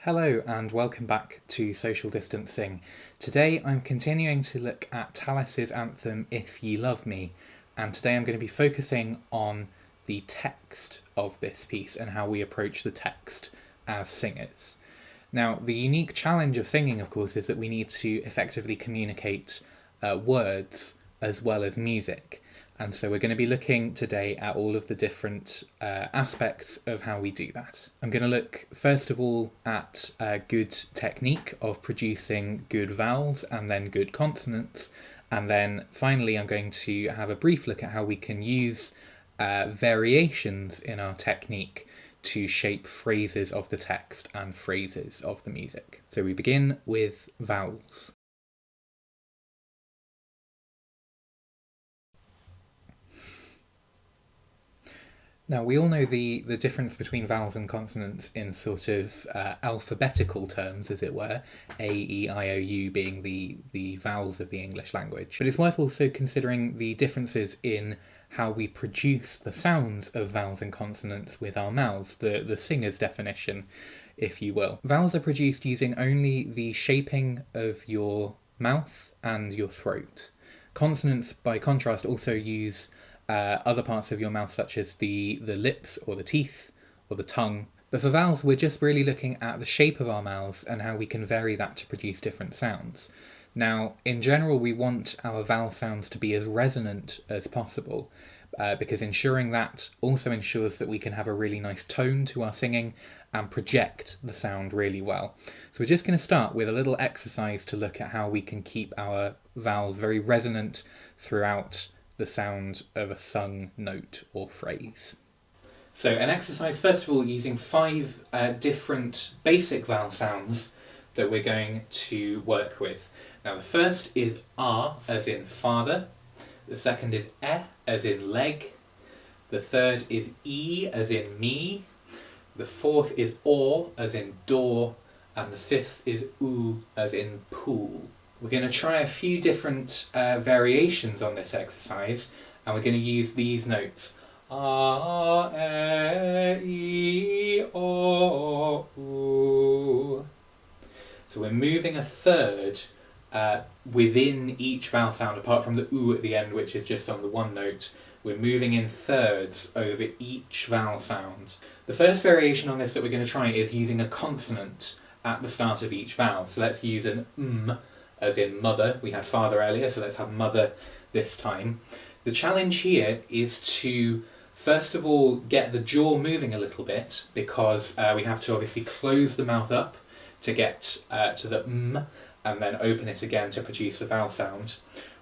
Hello and welcome back to Social Distancing. Today I'm continuing to look at Tallis's anthem If Ye Love Me, and today I'm going to be focusing on the text of this piece and how we approach the text as singers. Now, the unique challenge of singing, of course, is that we need to effectively communicate words as well as music. And so we're going to be looking today at all of the different aspects of how we do that. I'm going to look first of all at good technique of producing good vowels and then good consonants. And then finally I'm going to have a brief look at how we can use variations in our technique to shape phrases of the text and phrases of the music. So we begin with vowels. Now, we all know the difference between vowels and consonants in sort of alphabetical terms, as it were, A, E, I, O, U being the vowels of the English language. But it's worth also considering the differences in how we produce the sounds of vowels and consonants with our mouths, the singer's definition, if you will. Vowels are produced using only the shaping of your mouth and your throat. Consonants, by contrast, also use other parts of your mouth, such as the lips or the teeth or the tongue. But for vowels, we're just really looking at the shape of our mouths and how we can vary that to produce different sounds. Now, in general, we want our vowel sounds to be as resonant as possible, because ensuring that also ensures that we can have a really nice tone to our singing and project the sound really well. So we're just going to start with a little exercise to look at how we can keep our vowels very resonant throughout the sound of a sung note or phrase. So an exercise, first of all, using 5 different basic vowel sounds that we're going to work with. Now the first is R as in father, the second is E as in leg, the third is E as in me, the fourth is O as in door, and the fifth is U as in pool. We're going to try a few different variations on this exercise, and we're going to use these notes. A, E, I, O, U. So we're moving a third within each vowel sound, apart from the U at the end, which is just on the one note. We're moving in thirds over each vowel sound. The first variation on this that we're going to try is using a consonant at the start of each vowel. So let's use an as in mother. We had father earlier, so let's have mother this time. The challenge here is to first of all get the jaw moving a little bit, because we have to obviously close the mouth up to get to the and then open it again to produce the vowel sound.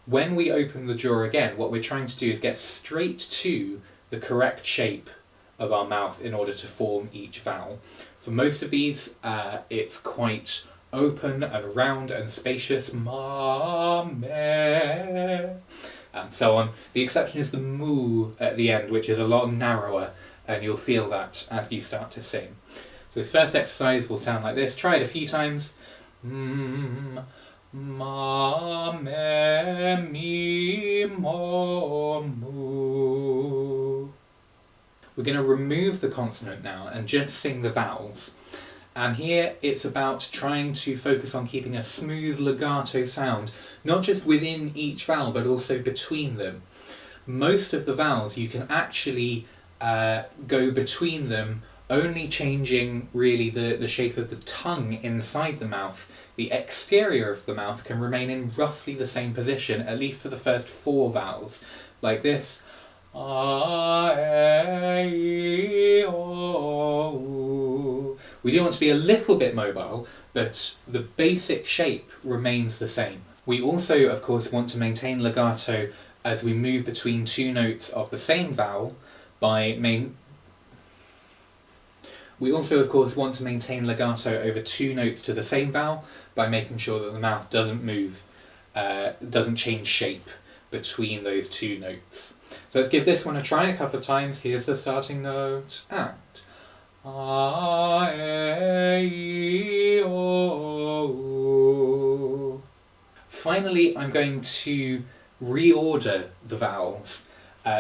When we open the jaw again, what we're trying to do is get straight to the correct shape of our mouth in order to form each vowel. For most of these, it's quite open and round and spacious, ma, me, and so on. The exception is the moo at the end, which is a lot narrower, and you'll feel that as you start to sing. So this first exercise will sound like this. Try it a few times. Ma, me, mi, mo, moo. We're going to remove the consonant now and just sing the vowels. And here it's about trying to focus on keeping a smooth legato sound, not just within each vowel, but also between them. Most of the vowels you can actually go between them, only changing really the shape of the tongue inside the mouth. The exterior of the mouth can remain in roughly the same position, at least for the first 4 vowels, like this. A, E, O, U. We do want to be a little bit mobile, but the basic shape remains the same. We also, of course, want to maintain legato as we move between 2 notes of the same vowel We also, of course, want to maintain legato over 2 notes to the same vowel by making sure that the mouth doesn't move, doesn't change shape between those 2 notes. So let's give this one a try a couple of times. Here's the starting note, and A, E, O, U. Finally, I'm going to reorder the vowels.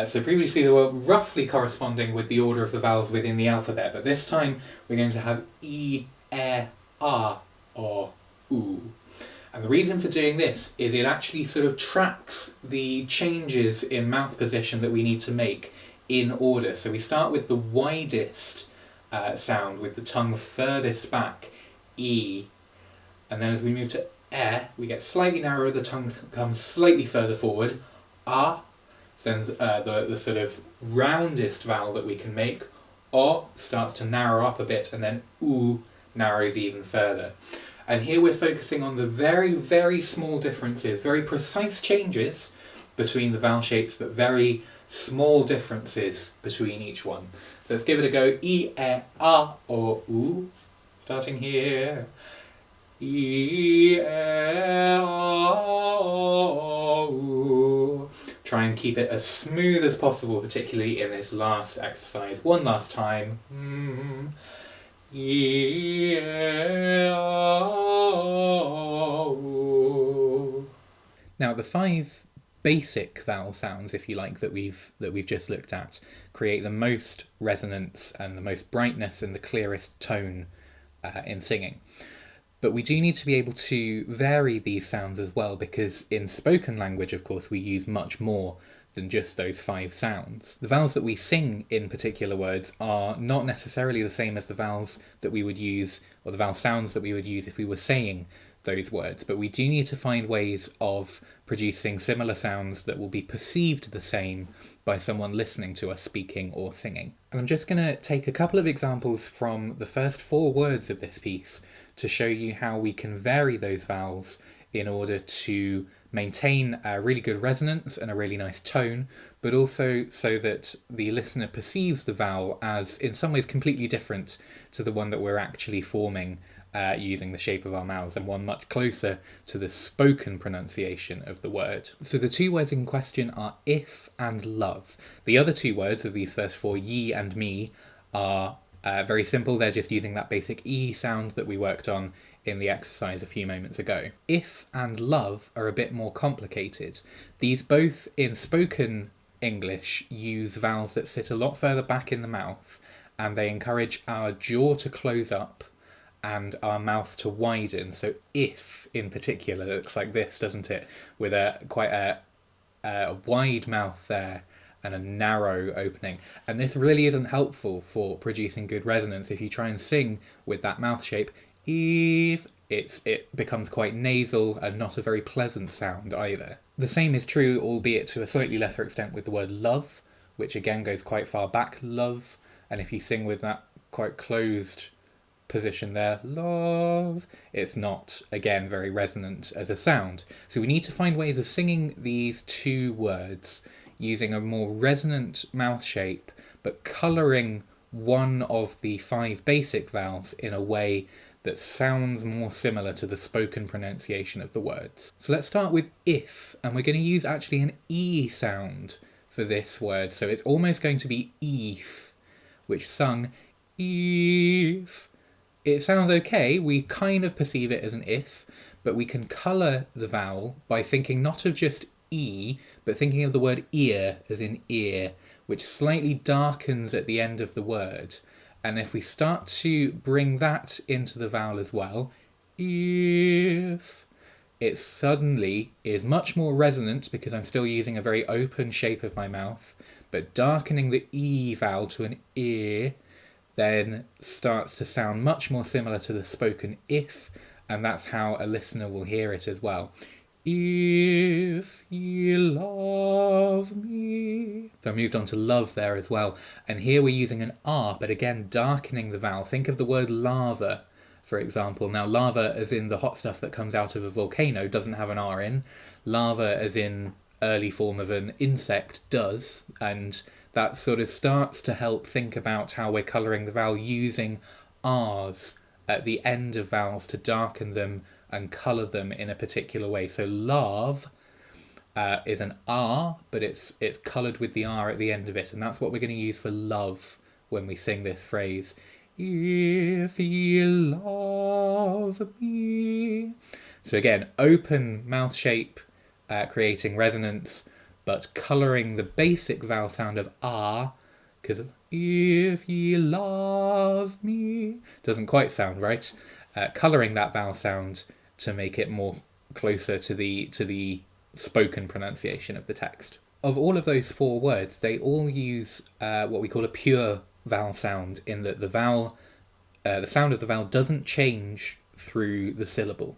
So previously they were roughly corresponding with the order of the vowels within the alphabet, but this time we're going to have E, E, ah, or oo. And the reason for doing this is it actually sort of tracks the changes in mouth position that we need to make in order. So we start with the widest sound with the tongue furthest back, e, and then as we move to we get slightly narrower, the tongue comes slightly further forward, ah, so then the sort of roundest vowel that we can make, o, starts to narrow up a bit, and then oo narrows even further. And here we're focusing on the very, very small differences, very precise changes between the vowel shapes, but very small differences between each one. So let's give it a go. E, a, o, u. Starting here. E, a, o, u. Try and keep it as smooth as possible, particularly in this last exercise. One last time. Now the 5 basic vowel sounds, if you like, that we've just looked at create the most resonance and the most brightness and the clearest tone in singing. But we do need to be able to vary these sounds as well, because in spoken language, of course, we use much more than just those 5 sounds. The vowels that we sing in particular words are not necessarily the same as the vowels that we would use, or the vowel sounds that we would use if we were saying those words, but we do need to find ways of producing similar sounds that will be perceived the same by someone listening to us speaking or singing. And I'm just going to take a couple of examples from the first 4 words of this piece to show you how we can vary those vowels in order to maintain a really good resonance and a really nice tone, but also so that the listener perceives the vowel as in some ways completely different to the one that we're actually forming using the shape of our mouths, and one much closer to the spoken pronunciation of the word. So the 2 words in question are if and love. The other 2 words of these first 4, ye and me, are very simple. They're just using that basic E sound that we worked on in the exercise a few moments ago. If and love are a bit more complicated. These both in spoken English use vowels that sit a lot further back in the mouth, and they encourage our jaw to close up and our mouth to widen. So if, in particular, looks like this, doesn't it? With quite a wide mouth there and a narrow opening. And this really isn't helpful for producing good resonance. If you try and sing with that mouth shape, if, it becomes quite nasal and not a very pleasant sound either. The same is true, albeit to a slightly lesser extent, with the word love, which again goes quite far back, love. And if you sing with that quite closed position there, love, it's not, again, very resonant as a sound. So we need to find ways of singing these 2 words using a more resonant mouth shape, but colouring one of the 5 basic vowels in a way that sounds more similar to the spoken pronunciation of the words. So let's start with if, and we're going to use actually an E sound for this word. So it's almost going to be if, which sung if. It sounds okay, we kind of perceive it as an if, but we can colour the vowel by thinking not of just E, but thinking of the word ear as in ear, which slightly darkens at the end of the word. And if we start to bring that into the vowel as well, if, it suddenly is much more resonant because I'm still using a very open shape of my mouth, but darkening the E vowel to an ear then starts to sound much more similar to the spoken if, and that's how a listener will hear it as well. If ye love me. So I moved on to love there as well. And here we're using an R, but again, darkening the vowel. Think of the word lava, for example. Now, lava, as in the hot stuff that comes out of a volcano, doesn't have an R in. Lava, as in early form of an insect, does. And that sort of starts to help think about how we're colouring the vowel using R's at the end of vowels to darken them and colour them in a particular way. So love is an R, but it's coloured with the R at the end of it, and that's what we're going to use for love when we sing this phrase. If ye love me. So again, open mouth shape, creating resonance, but colouring the basic vowel sound of R, because if ye love me doesn't quite sound right. colouring that vowel sound to make it more closer to the spoken pronunciation of the text. Of all of those 4 words, they all use what we call a pure vowel sound, in that the sound of the vowel doesn't change through the syllable,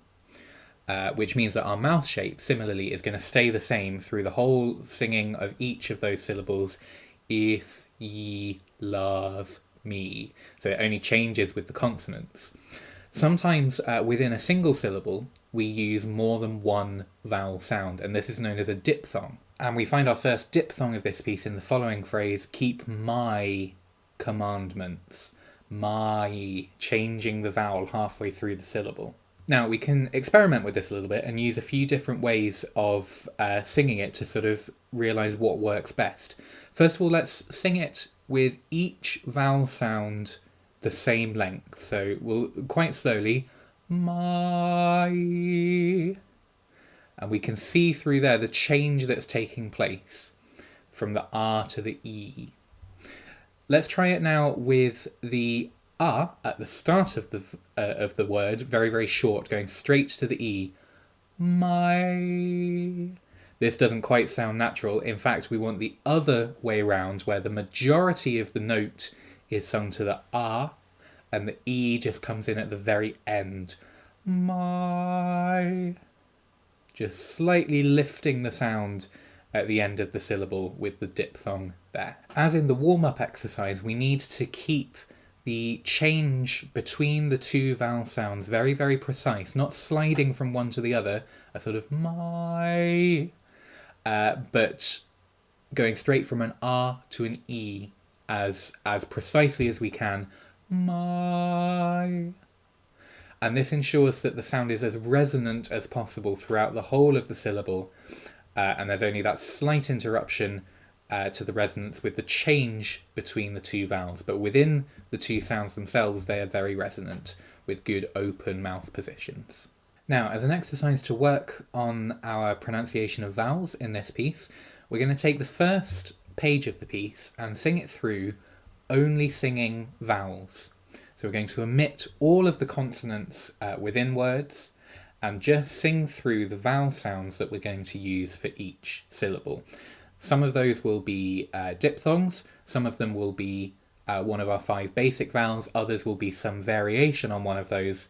which means that our mouth shape similarly is going to stay the same through the whole singing of each of those syllables. If ye love me. So it only changes with the consonants. Sometimes within a single syllable, we use more than one vowel sound, and this is known as a diphthong. And we find our first diphthong of this piece in the following phrase, keep my commandments. My, changing the vowel halfway through the syllable. Now, we can experiment with this a little bit and use a few different ways of singing it to sort of realise what works best. First of all, let's sing it with each vowel sound the same length. So we'll quite slowly, my, and we can see through there the change that's taking place from the R to the E. Let's try it now with the A at the start of the word, very, very short, going straight to the E. My. This doesn't quite sound natural. In fact, we want the other way around, where the majority of the note is sung to the A, and the E just comes in at the very end. My. Just slightly lifting the sound at the end of the syllable with the diphthong there. As in the warm-up exercise, we need to keep the change between the 2 vowel sounds very, very precise, not sliding from one to the other, a sort of my, but going straight from an R to an E as precisely as we can, my. And this ensures that the sound is as resonant as possible throughout the whole of the syllable, and there's only that slight interruption to the resonance with the change between the 2 vowels. But within the 2 sounds themselves, they are very resonant with good open mouth positions. Now, as an exercise to work on our pronunciation of vowels in this piece, we're going to take the first page of the piece and sing it through only singing vowels. So we're going to omit all of the consonants within words and just sing through the vowel sounds that we're going to use for each syllable. Some of those will be diphthongs, some of them will be one of our 5 basic vowels, others will be some variation on one of those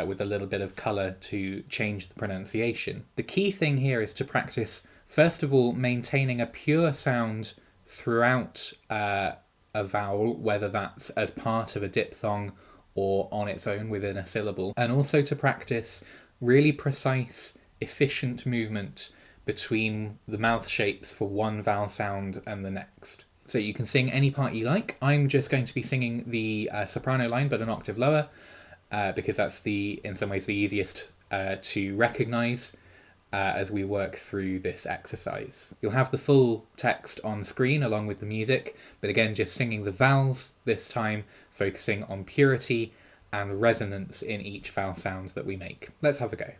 with a little bit of colour to change the pronunciation. The key thing here is to practice, first of all, maintaining a pure sound throughout a vowel, whether that's as part of a diphthong or on its own within a syllable, and also to practice really precise, efficient movement between the mouth shapes for one vowel sound and the next. So you can sing any part you like. I'm just going to be singing the soprano line, but an octave lower, because that's in some ways the easiest to recognise as we work through this exercise. You'll have the full text on screen along with the music, but again, just singing the vowels this time, focusing on purity and resonance in each vowel sounds that we make. Let's have a go.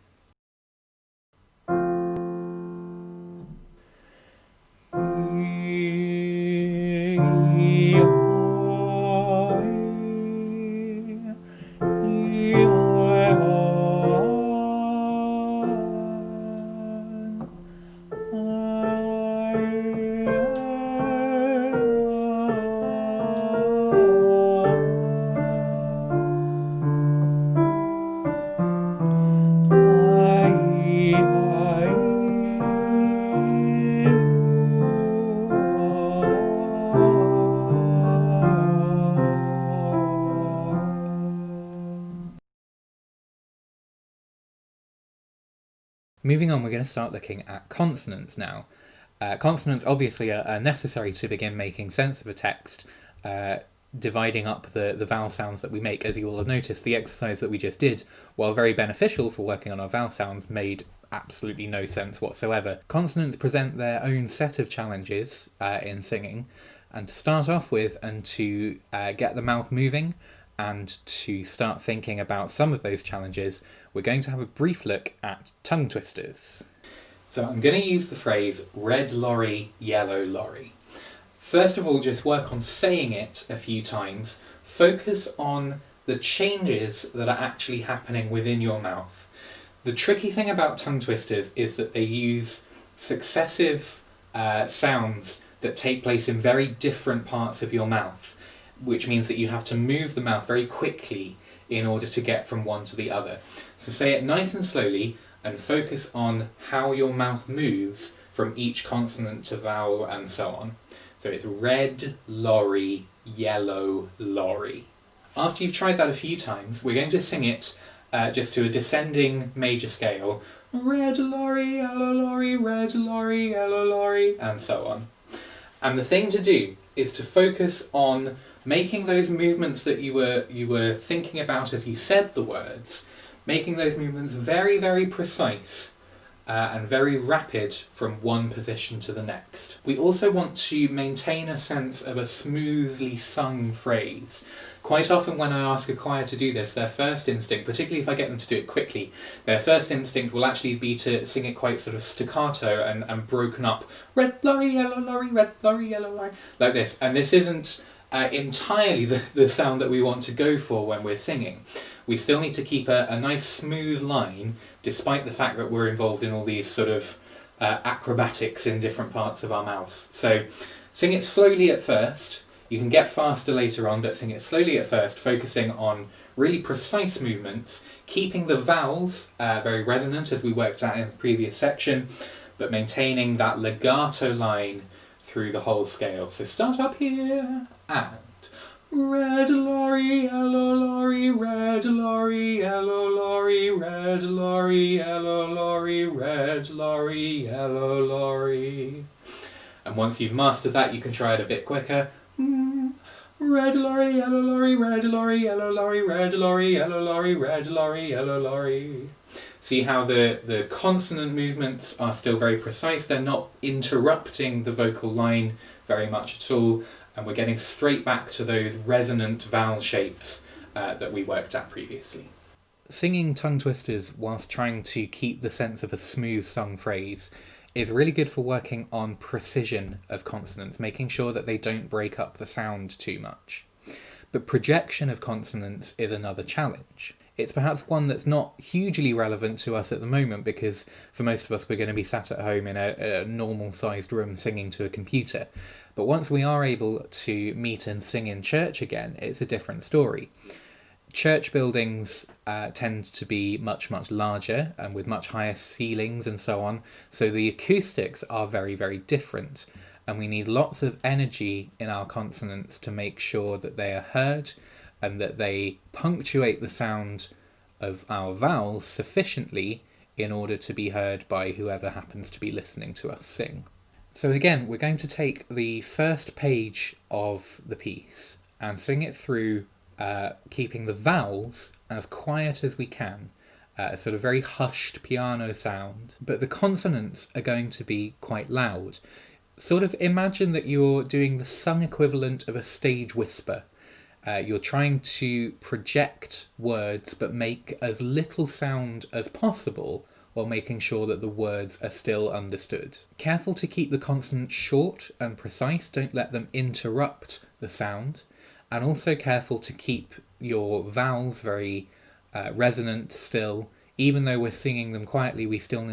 Moving on, we're going to start looking at consonants now. Consonants obviously are necessary to begin making sense of a text, dividing up the vowel sounds that we make. As you will have noticed, the exercise that we just did, while very beneficial for working on our vowel sounds, made absolutely no sense whatsoever. Consonants present their own set of challenges in singing, and to start off with and to get the mouth moving and to start thinking about some of those challenges, we're going to have a brief look at tongue twisters. So I'm going to use the phrase red lorry, yellow lorry. First of all, just work on saying it a few times. Focus on the changes that are actually happening within your mouth. The tricky thing about tongue twisters is that they use successive sounds that take place in very different parts of your mouth, which means that you have to move the mouth very quickly in order to get from one to the other. So say it nice and slowly and focus on how your mouth moves from each consonant to vowel and so on. So it's red, lorry, yellow, lorry. After you've tried that a few times, we're going to sing it just to a descending major scale. Red lorry, yellow lorry, red lorry, yellow lorry, and so on. And the thing to do is to focus on making those movements that you were thinking about as you said the words, making those movements very, very precise and very rapid from one position to the next. We also want to maintain a sense of a smoothly sung phrase. Quite often when I ask a choir to do this, their first instinct, particularly if I get them to do it quickly, their first instinct will actually be to sing it quite sort of staccato and broken up. Red lorry, yellow lorry, red lorry, yellow lorry, like this. And this isn't entirely the sound that we want to go for when we're singing. We still need to keep a nice smooth line, despite the fact that we're involved in all these sort of acrobatics in different parts of our mouths. So sing it slowly at first. You can get faster later on, but sing it slowly at first, focusing on really precise movements, keeping the vowels very resonant as we worked out in the previous section, but maintaining that legato line through the whole scale. So start up here and red lorry, yellow lorry, red lorry, yellow lorry, red lorry, yellow lorry, red lorry, yellow lorry. And once you've mastered that, you can try it a bit quicker. Red lorry, yellow lorry, red lorry, yellow lorry, red lorry, yellow lorry, red lorry, yellow lorry. See how the consonant movements are still very precise. They're not interrupting the vocal line very much at all, and we're getting straight back to those resonant vowel shapes that we worked at previously. Singing tongue twisters whilst trying to keep the sense of a smooth sung phrase is really good for working on precision of consonants, making sure that they don't break up the sound too much. But projection of consonants is another challenge. It's perhaps one that's not hugely relevant to us at the moment because for most of us we're going to be sat at home in a normal-sized room singing to a computer. But once we are able to meet and sing in church again, it's a different story. Church buildings tend to be much, much larger and with much higher ceilings and so on, so the acoustics are very, very different, and we need lots of energy in our consonants to make sure that they are heard and that they punctuate the sound of our vowels sufficiently in order to be heard by whoever happens to be listening to us sing. So again, we're going to take the first page of the piece and sing it through keeping the vowels as quiet as we can, a sort of very hushed piano sound, but the consonants are going to be quite loud. Sort of imagine that you're doing the sung equivalent of a stage whisper. You're trying to project words but make as little sound as possible while making sure that the words are still understood. Careful to keep the consonants short and precise, don't let them interrupt the sound. And also careful to keep your vowels very resonant still. Even though we're singing them quietly, we still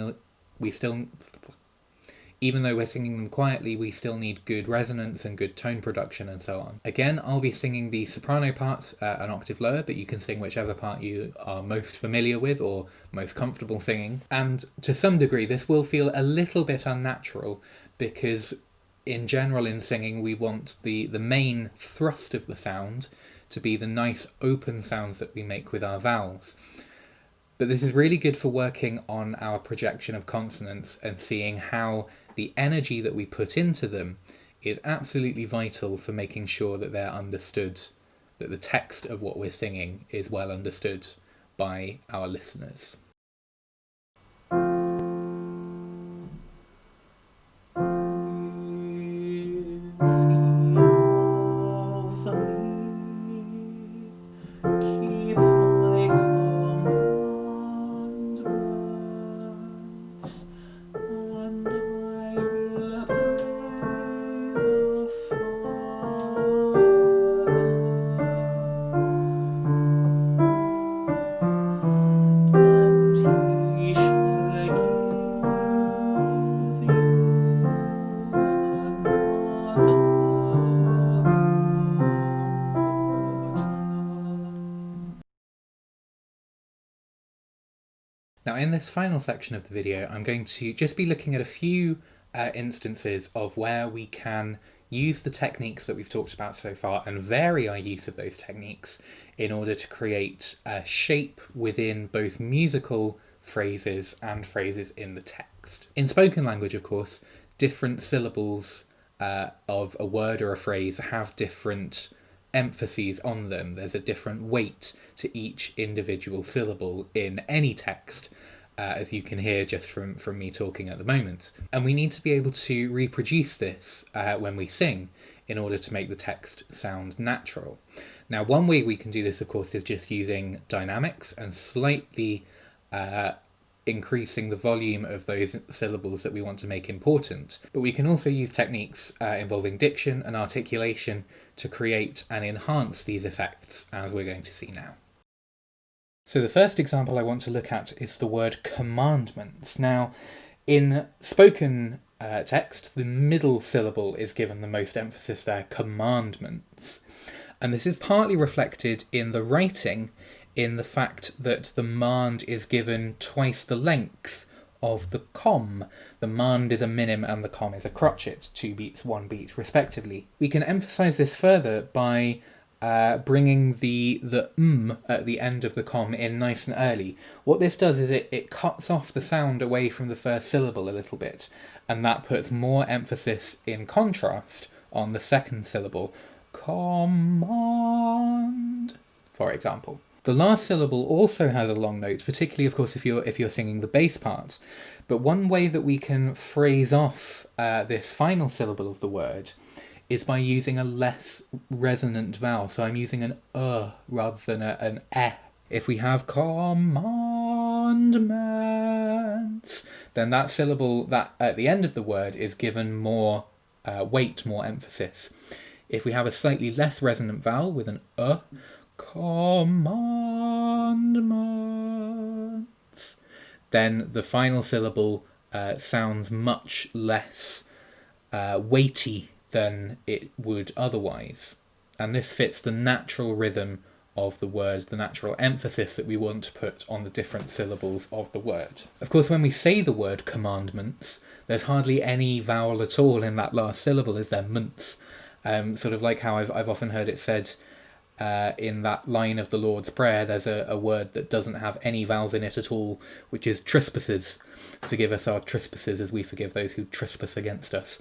need good resonance and good tone production and so on. Again, I'll be singing the soprano parts an octave lower, but you can sing whichever part you are most familiar with or most comfortable singing. And to some degree, this will feel a little bit unnatural because in general in singing we want the main thrust of the sound to be the nice open sounds that we make with our vowels. But this is really good for working on our projection of consonants and seeing how the energy that we put into them is absolutely vital for making sure that they're understood, that the text of what we're singing is well understood by our listeners. Now in this final section of the video, I'm going to just be looking at a few instances of where we can use the techniques that we've talked about so far and vary our use of those techniques in order to create a shape within both musical phrases and phrases in the text. In spoken language, of course, different syllables of a word or a phrase have different emphases on them. There's a different weight to each individual syllable in any text, as you can hear just from me talking at the moment. And we need to be able to reproduce this when we sing in order to make the text sound natural. Now, one way we can do this, of course, is just using dynamics and slightly increasing the volume of those syllables that we want to make important. But we can also use techniques involving diction and articulation to create and enhance these effects, as we're going to see now. So the first example I want to look at is the word commandments. Now, in spoken text, the middle syllable is given the most emphasis there, commandments. And this is partly reflected in the writing, in the fact that the mand is given twice the length of the com. The mand is a minim and the com is a crotchet, 2 beats, 1 beat, respectively. We can emphasize this further by bringing the at the end of the com in nice and early. What this does is it cuts off the sound away from the first syllable a little bit, and that puts more emphasis in contrast on the second syllable. Command, for example. The last syllable also has a long note, particularly, of course, if you're singing the bass parts. But one way that we can phrase off this final syllable of the word is by using a less resonant vowel. So I'm using an rather than an eh. If we have commandments, then that syllable that at the end of the word is given more weight, more emphasis. If we have a slightly less resonant vowel with an commandments, then the final syllable sounds much less weighty than it would otherwise. And this fits the natural rhythm of the words, the natural emphasis that we want to put on the different syllables of the word. Of course, when we say the word commandments, there's hardly any vowel at all in that last syllable, is there? Months. Sort of like how I've often heard it said in that line of the Lord's Prayer, there's a word that doesn't have any vowels in it at all, which is trespasses. Forgive us our trespasses as we forgive those who trespass against us.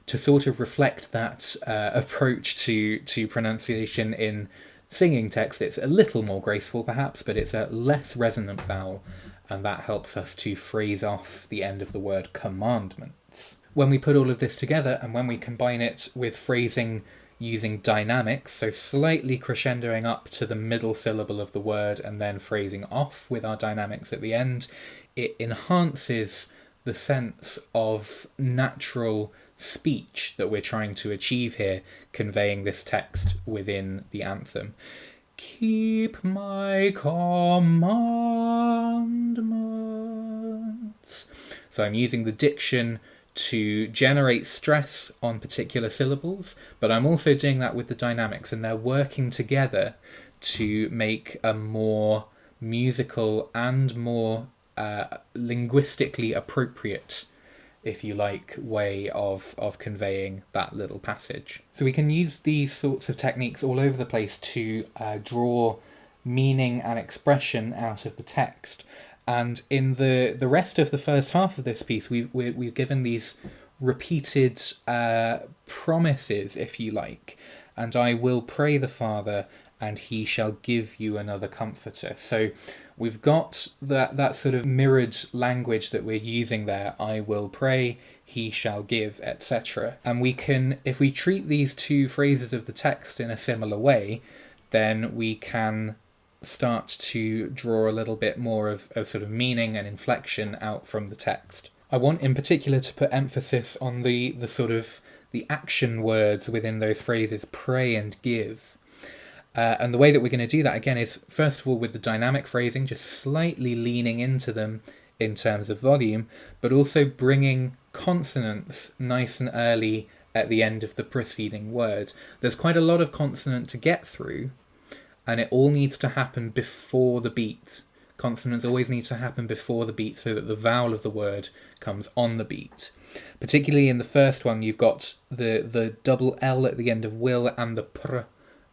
To sort of reflect that approach to pronunciation in singing text, it's a little more graceful perhaps, but it's a less resonant vowel, and that helps us to phrase off the end of the word commandments. When we put all of this together and when we combine it with phrasing using dynamics, so slightly crescendoing up to the middle syllable of the word and then phrasing off with our dynamics at the end, it enhances the sense of natural speech that we're trying to achieve here, conveying this text within the anthem. Keep my commandments. So I'm using the diction to generate stress on particular syllables, but I'm also doing that with the dynamics, and they're working together to make a more musical and more linguistically appropriate, if you like, way of conveying that little passage. So we can use these sorts of techniques all over the place to draw meaning and expression out of the text. And in the rest of the first half of this piece, we've given these repeated promises, if you like. And I will pray the Father, and he shall give you another comforter. So we've got that sort of mirrored language that we're using there. I will pray, he shall give, etc. And we can, if we treat these two phrases of the text in a similar way, then we can start to draw a little bit more of sort of meaning and inflection out from the text. I want in particular to put emphasis on the sort of the action words within those phrases, pray and give. And the way that we're going to do that, again, is first of all with the dynamic phrasing, just slightly leaning into them in terms of volume, but also bringing consonants nice and early at the end of the preceding word. There's quite a lot of consonant to get through, and it all needs to happen before the beat, Consonants always need to happen before the beat so that the vowel of the word comes on the beat. Particularly in the first one, you've got the double L at the end of will and the pr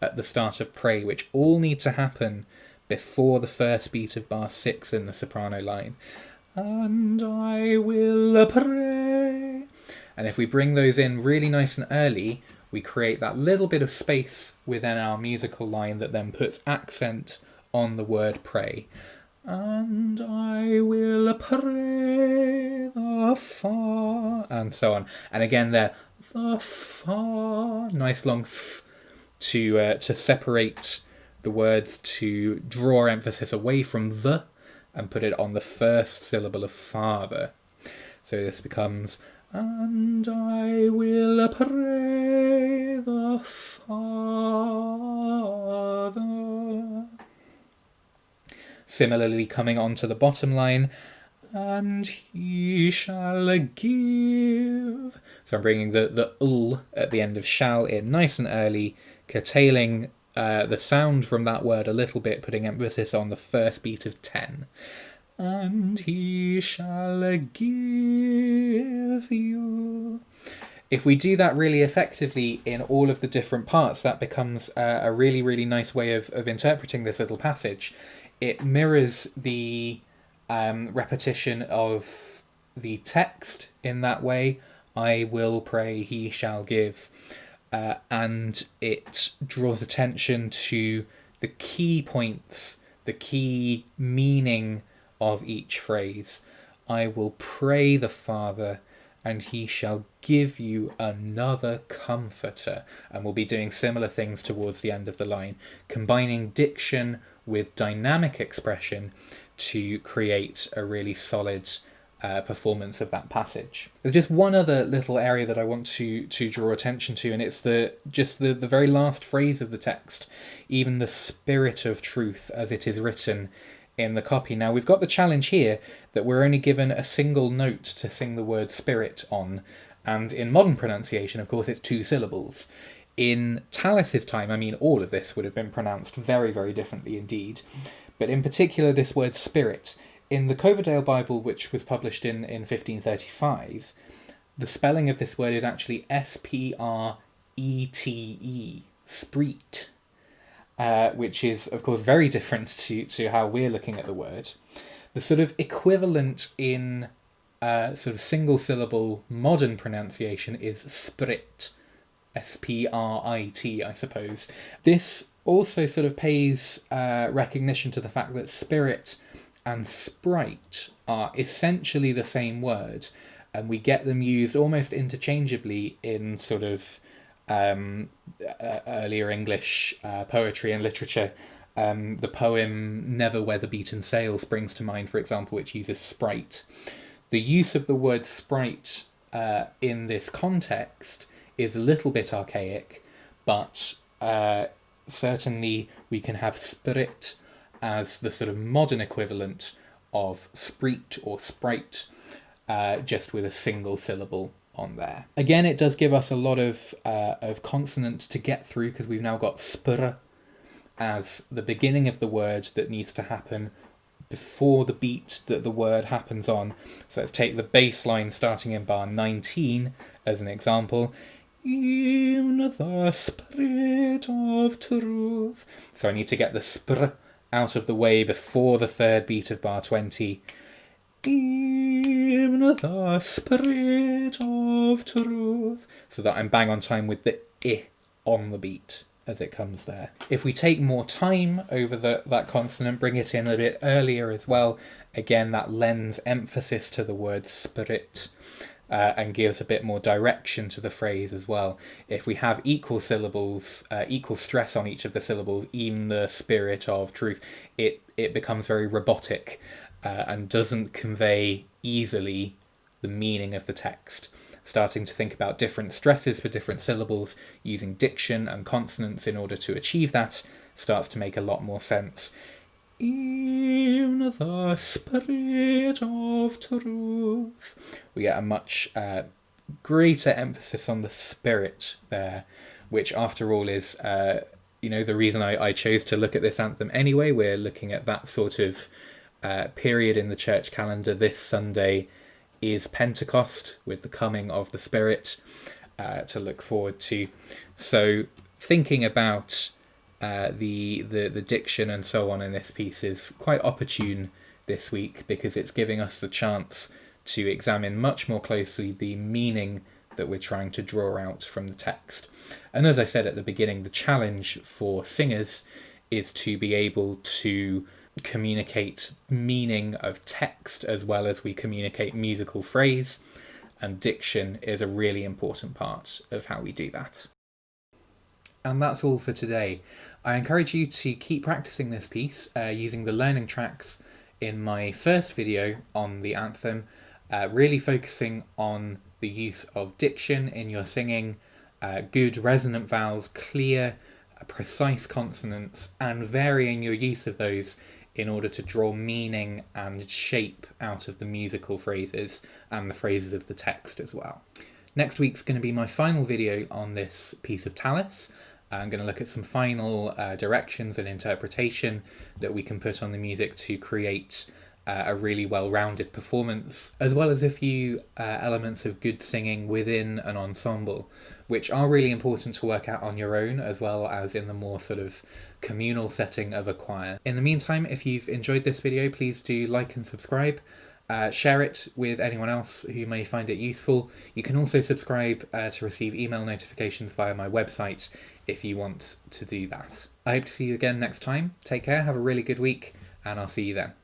at the start of pray, which all need to happen before the first beat of bar 6 in the soprano line. And I will pray. And if we bring those in really nice and early, we create that little bit of space within our musical line that then puts accent on the word pray. And I will pray the fa, and so on. And again there, the fa, nice long f, to separate the words, to draw emphasis away from the and put it on the first syllable of father. So this becomes, and I will pray the Father. Similarly, coming onto the bottom line, and he shall give. So I'm bringing the ul at the end of shall in nice and early, curtailing the sound from that word a little bit, putting emphasis on the first beat of 10. And he shall give you. If we do that really effectively in all of the different parts, that becomes a really, really nice way of interpreting this little passage. It mirrors the repetition of the text in that way. I will pray, he shall give. And it draws attention to the key points, the key meaning of each phrase. I will pray the Father, and he shall give you another comforter. And we'll be doing similar things towards the end of the line, combining diction with dynamic expression to create a really solid performance of that passage. There's just one other little area that I want to draw attention to, and it's the very last phrase of the text, even the spirit of truth as it is written in the copy. Now we've got the challenge here that we're only given a single note to sing the word spirit on, and in modern pronunciation, of course, it's 2 syllables. In Tallis's time, I mean, all of this would have been pronounced very, very differently indeed. But in particular, this word spirit. In the Coverdale Bible, which was published in 1535, the spelling of this word is actually S-P-R-E-T-E, spreet, which is, of course, very different to how we're looking at the word. The sort of equivalent in sort of single-syllable modern pronunciation is sprit, S-P-R-I-T, I suppose. This also sort of pays recognition to the fact that spirit and sprite are essentially the same word, and we get them used almost interchangeably in sort of earlier English poetry and literature. The poem Never Weather Beaten Sail springs to mind, for example, which uses sprite. The use of the word sprite in this context is a little bit archaic, but certainly we can have spirit as the sort of modern equivalent of spreet or sprite, just with a single syllable on there. Again, it does give us a lot of consonants to get through, because we've now got spr as the beginning of the word that needs to happen before the beat that the word happens on. So let's take the bass line starting in bar 19 as an example. In the spirit of truth. So I need to get the spr out of the way before the third beat of bar 20. In the spirit of truth. So that I'm bang on time with the I on the beat as it comes there. If we take more time over that consonant, bring it in a bit earlier as well, again that lends emphasis to the word spirit and gives a bit more direction to the phrase as well. If we have equal syllables, equal stress on each of the syllables, in the spirit of truth, it becomes very robotic and doesn't convey easily the meaning of the text. Starting to think about different stresses for different syllables, using diction and consonants in order to achieve that, starts to make a lot more sense. In the spirit of truth. We get a much greater emphasis on the spirit there, which after all is, the reason I chose to look at this anthem anyway. We're looking at that sort of period in the church calendar. This Sunday is Pentecost, with the coming of the Spirit to look forward to. So thinking about the diction and so on in this piece is quite opportune this week, because it's giving us the chance to examine much more closely the meaning that we're trying to draw out from the text. And as I said at the beginning, the challenge for singers is to be able to communicate meaning of text as well as we communicate musical phrase, and diction is a really important part of how we do that. And that's all for today. I encourage you to keep practicing this piece using the learning tracks in my first video on the anthem, really focusing on the use of diction in your singing, good resonant vowels, clear, precise consonants, and varying your use of those in order to draw meaning and shape out of the musical phrases and the phrases of the text as well. Next week's going to be my final video on this piece of Tallis. I'm going to look at some final directions and interpretation that we can put on the music to create a really well-rounded performance, as well as a few elements of good singing within an ensemble, which are really important to work out on your own, as well as in the more sort of communal setting of a choir. In the meantime, if you've enjoyed this video, please do like and subscribe. Share it with anyone else who may find it useful. You can also subscribe to receive email notifications via my website if you want to do that. I hope to see you again next time. Take care, have a really good week, and I'll see you then.